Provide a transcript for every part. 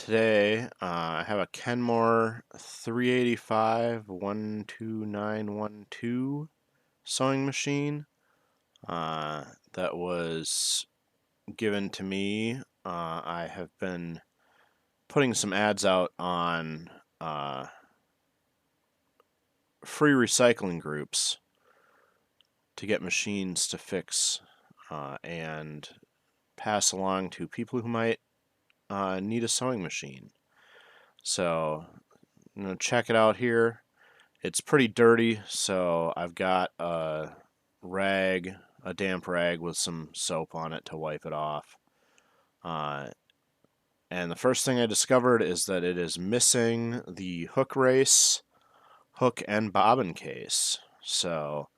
Today, I have a Kenmore 385 12912 sewing machine that was given to me. I have been putting some ads out on free recycling groups to get machines to fix and pass along to people who might need a sewing machine. So, check it out here. It's pretty dirty, so I've got a rag, a damp rag with some soap on it to wipe it off. And the first thing I discovered is that it is missing the hook race, hook, and bobbin case. So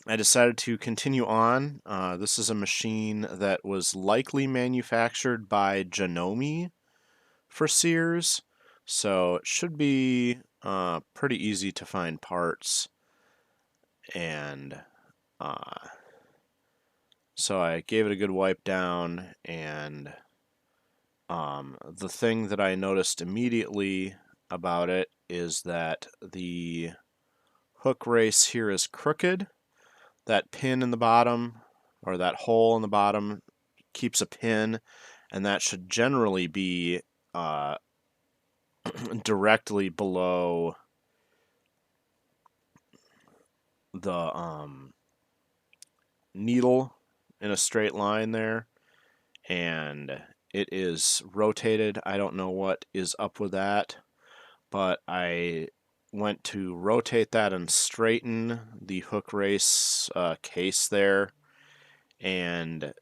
I decided to continue on. This is a machine that was likely manufactured by Janome for Sears, so it should be pretty easy to find parts. And so I gave it a good wipe down, and the thing that I noticed immediately about it is that the hook race here is crooked. That pin in the bottom, or that hole in the bottom, keeps a pin, and that should generally be directly below the needle in a straight line there, and it is rotated. I don't know what is up with that, but I went to rotate that and straighten the hook race case there, and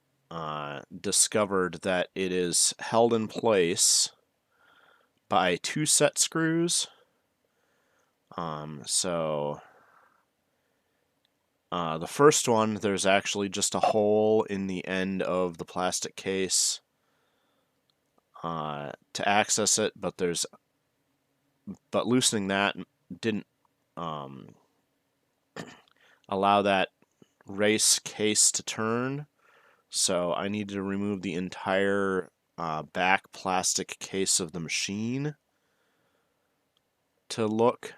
discovered that it is held in place by two set screws. The first one, there's actually just a hole in the end of the plastic case to access it, but loosening that didn't allow that race case to turn, so I needed to remove the entire back plastic case of the machine to look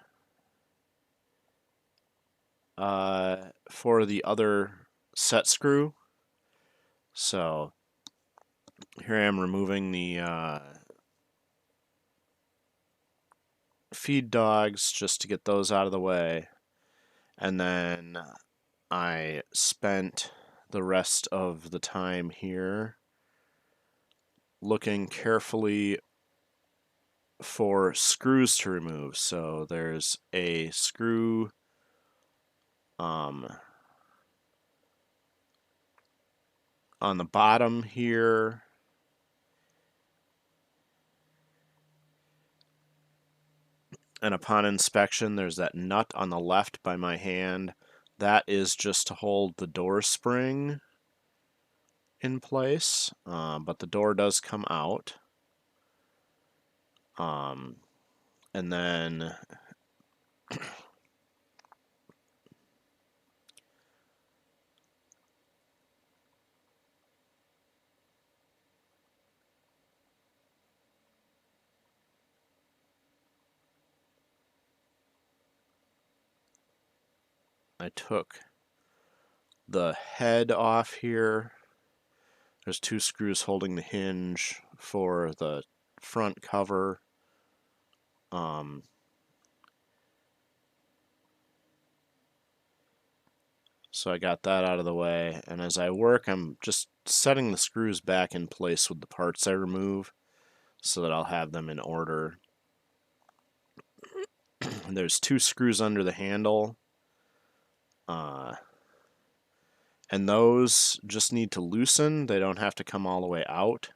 for the other set screw. So here I am removing the feed dogs just to get those out of the way, and then I spent the rest of the time here looking carefully for screws to remove. So there's a screw on the bottom here, and upon inspection there's that nut on the left by my hand. That is just to hold the door spring in place, but the door does come out. And then I took the head off here. There's two screws holding the hinge for the front cover. So I got that out of the way, and as I work, I'm just setting the screws back in place with the parts I remove so that I'll have them in order. There's two screws under the handle, and those just need to loosen. They don't have to come all the way out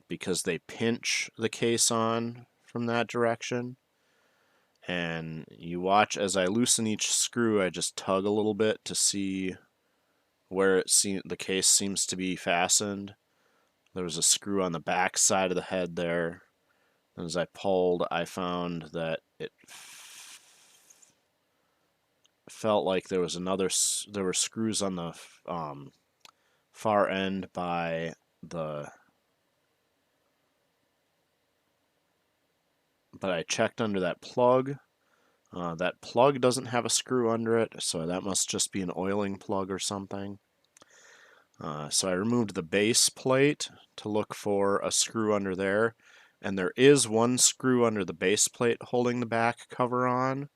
because they pinch the case on from that direction. And you watch as I loosen each screw, I just tug a little bit to see where the case seems to be fastened. There was a screw on the back side of the head there. And as I pulled, I found that it felt like there were screws on the far end by the but I checked under that plug. That plug doesn't have a screw under it, so that must just be an oiling plug or something. So I removed the base plate to look for a screw under there, and there is one screw under the base plate holding the back cover on.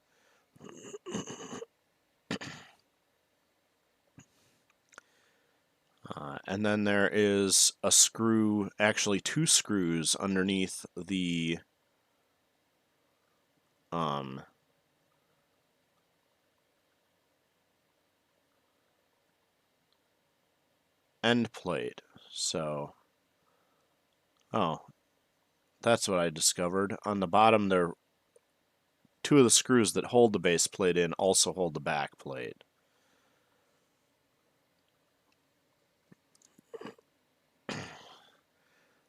And then there is a screw, actually two screws underneath the end plate. So, oh, that's what I discovered. On the bottom, there two of the screws that hold the base plate in also hold the back plate.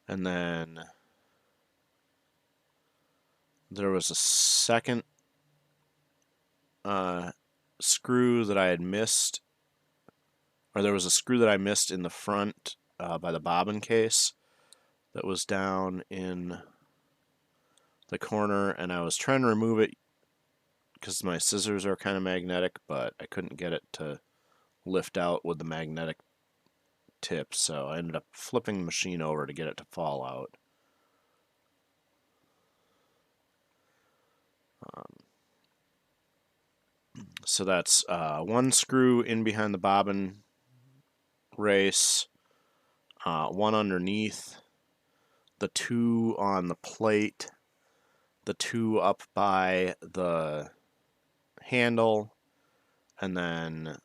And then there was a second screw that I had missed, or there was a screw that I missed in the front by the bobbin case that was down in the corner, and I was trying to remove it because my scissors are kind of magnetic, but I couldn't get it to lift out with the magnetic tip, so I ended up flipping the machine over to get it to fall out. So that's one screw in behind the bobbin race, one underneath, the two on the plate, the two up by the handle, and then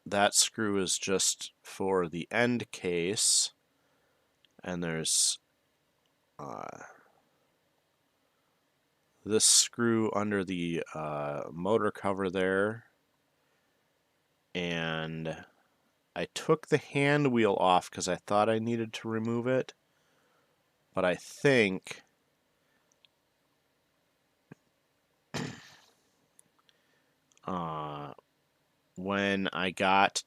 that screw is just for the end case, and there's this screw under the motor cover there, and I took the hand wheel off because I thought I needed to remove it, but I think when I got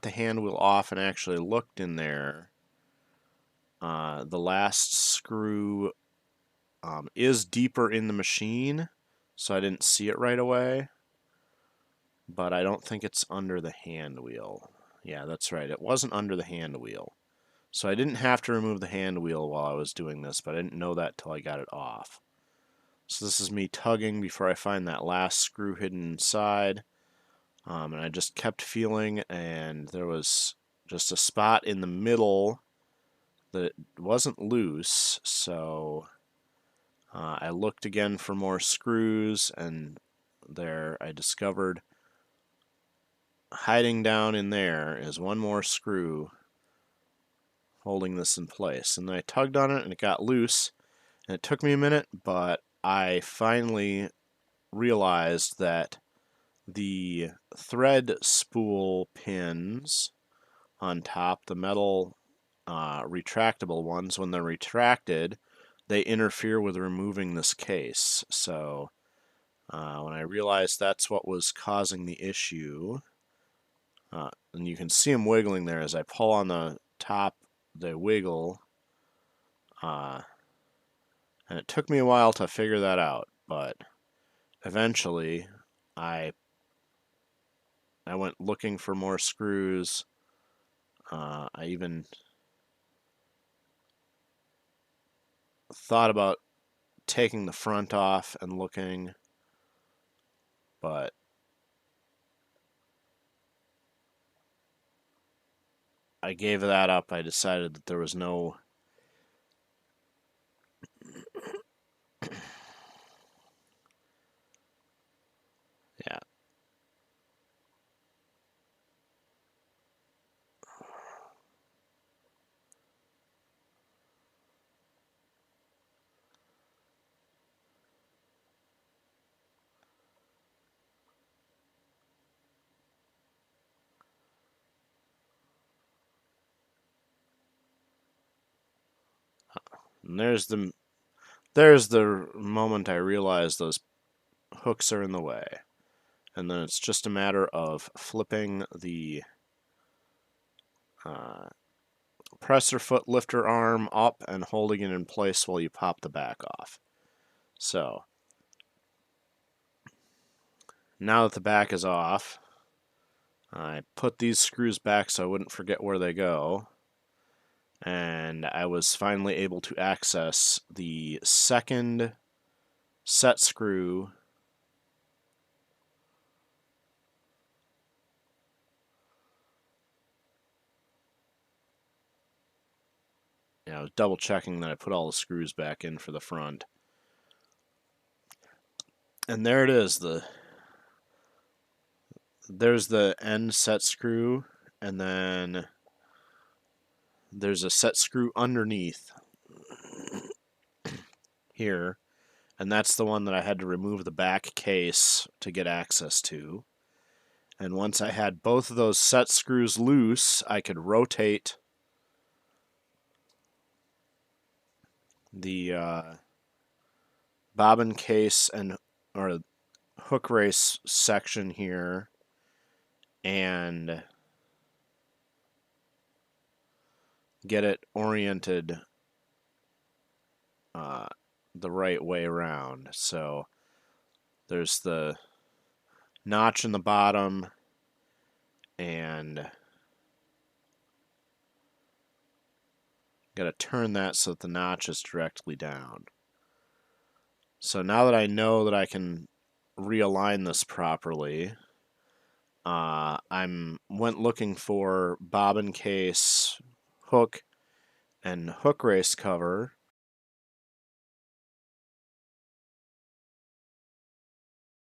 the hand wheel off and actually looked in there, the last screw is deeper in the machine, so I didn't see it right away. But I don't think it's under the hand wheel. Yeah, that's right. It wasn't under the hand wheel. So I didn't have to remove the hand wheel while I was doing this, but I didn't know that till I got it off. So this is me tugging before I find that last screw hidden inside. And I just kept feeling, and there was just a spot in the middle that it wasn't loose, so I looked again for more screws, and there I discovered hiding down in there is one more screw holding this in place. And then I tugged on it and it got loose, and it took me a minute, but I finally realized that the thread spool pins on top, the metal retractable ones, when they're retracted, they interfere with removing this case. So when I realized that's what was causing the issue, and you can see them wiggling there as I pull on the top, they wiggle. And it took me a while to figure that out, but eventually I went looking for more screws. I even thought about taking the front off and looking, but I gave that up. I decided that there was no yeah. And there's the moment I realized those hooks are in the way. And then it's just a matter of flipping the presser foot lifter arm up and holding it in place while you pop the back off. So now that the back is off, I put these screws back so I wouldn't forget where they go, and I was finally able to access the second set screw I was double checking that I put all the screws back in for the front. And there it is, there's the end set screw, and then there's a set screw underneath here, and that's the one that I had to remove the back case to get access to. And once I had both of those set screws loose, I could rotate the bobbin case or hook race section here and get it oriented the right way around. So there's the notch in the bottom, and got to turn that so that the notch is directly down. So now that I know that I can realign this properly, went looking for bobbin case, hook, and hook race cover,